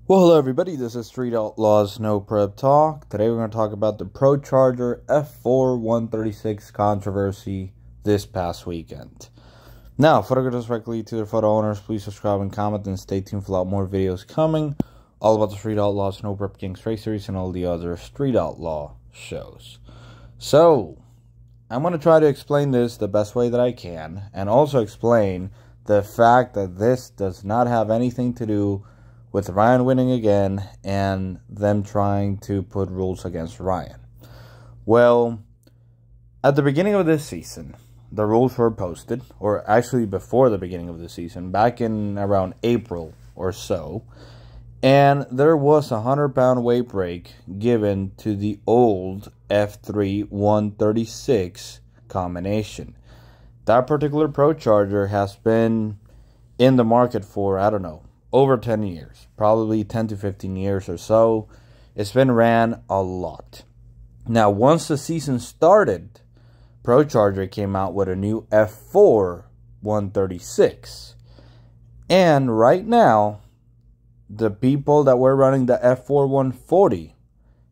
Well, hello everybody, this is Street Outlaws No Prep Talk. Today we're going to talk about the Procharger F4X-136 controversy this past weekend. Now, before I go directly to the photo owners, please subscribe and comment and stay tuned for a lot more videos coming. All about the Street Outlaws No Prep Gangs Race Series and all the other Street Outlaw shows. So, I'm going to try to explain this the best way that I can, and also explain the fact that this does not have anything to do with Ryan winning again and them trying to put rules against Ryan. Well, at the beginning of this season, the rules were posted, or actually before the beginning of the season, back in around April or so, and there was a 100-pound weight break given to the old F4X-136 combination. That particular Procharger has been in the market for, I don't know, over 10 years, probably 10 to 15 years or so. It's been ran a lot. Now, once the season started, Procharger came out with a new F4X-136. And right now, the people that were running the F4X-140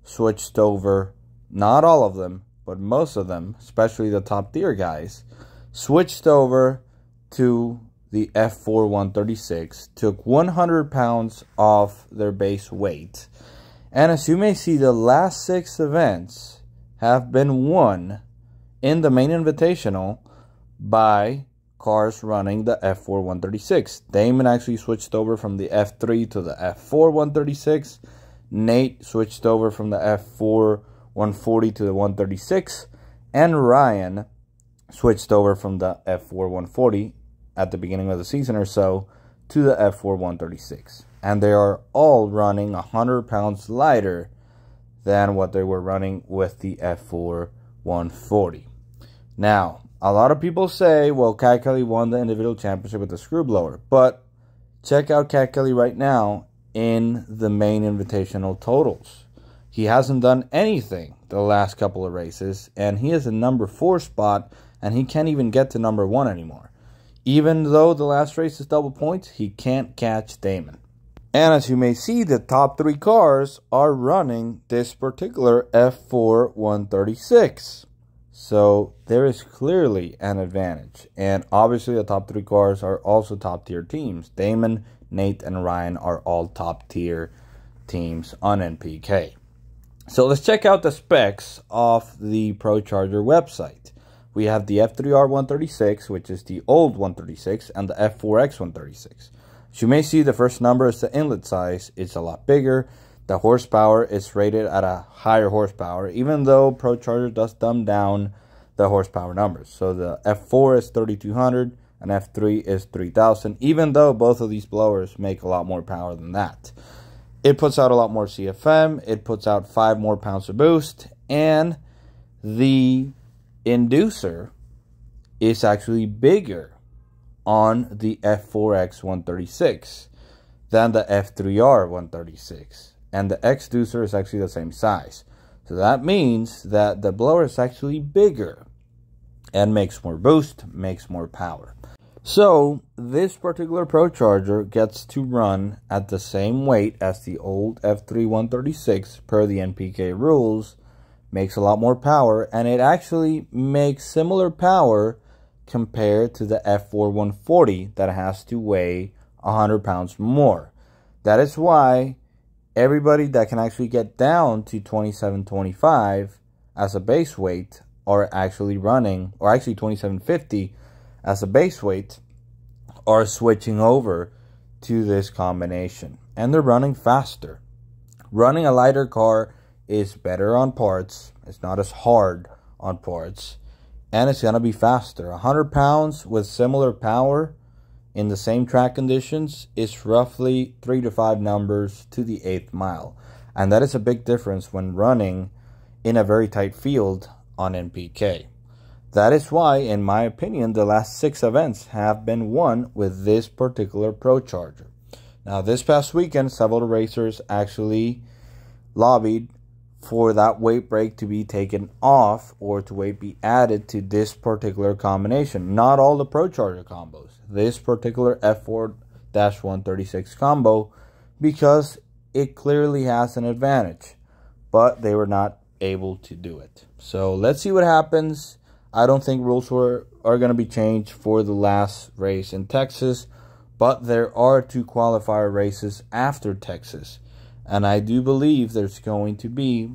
switched over, not all of them, but most of them, especially the top tier guys, switched over to the F4X-136, took 100 pounds off their base weight. And as you may see, the last 6 events have been won in the main invitational by cars running the F4X-136. Damon actually switched over from the F3 to the F4X-136. Nate switched over from the F4X-140 to the 136. And Ryan switched over from the F4X-140 at the beginning of the season or so to the F4X-136. And they are all running 100 pounds lighter than what they were running with the F4X-140. Now, a lot of people say, well, Cat Kelly won the individual championship with the screw blower. But check out Cat Kelly right now in the main invitational totals. He hasn't done anything the last couple of races, and he is a number 4 spot, and he can't even get to number 1 anymore. Even though the last race is double points, he can't catch Damon. And as you may see, the top 3 cars are running this particular F4X-136. So there is clearly an advantage. And obviously the top 3 cars are also top tier teams. Damon, Nate, and Ryan are all top tier teams on NPK. So let's check out the specs of the Procharger website. We have the F3R136, which is the old 136, and the F4X-136. As you may see, the first number is the inlet size. It's a lot bigger. The horsepower is rated at a higher horsepower, even though Procharger does dumb down the horsepower numbers. So the F4 is 3200 and F3 is 3000, even though both of these blowers make a lot more power than that. It puts out a lot more CFM. It puts out 5 more pounds of boost, and the inducer is actually bigger on the F4X-136 than the F3R136, and the X-ducer is actually the same size. So that means that the blower is actually bigger and makes more boost, makes more power. So this particular Procharger gets to run at the same weight as the old F3X-136 per the NPK rules, makes a lot more power, and it actually makes similar power compared to the F4X-140 that has to weigh 100 pounds more. That is why everybody that can actually get down to 2725 as a base weight are actually running, or actually 2750 as a base weight, are switching over to this combination. And they're running faster. Running a lighter car is better on parts. It's not as hard on parts, and it's gonna be faster. 100 pounds with similar power in the same track conditions is roughly 3 to 5 numbers to the 8th mile, and that is a big difference when running in a very tight field on NPK. That is why, in my opinion, the last 6 events have been won with this particular Procharger. Now, this past weekend, several racers actually lobbied for that weight break to be taken off, or to weight be added to this particular combination. Not all the Procharger combos. This particular F4-136 combo, because it clearly has an advantage, but they were not able to do it. So let's see what happens. I don't think rules are going to be changed for the last race in Texas, but there are 2 qualifier races after Texas, and I do believe there's going to be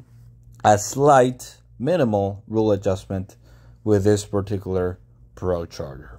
a slight minimal rule adjustment with this particular Procharger.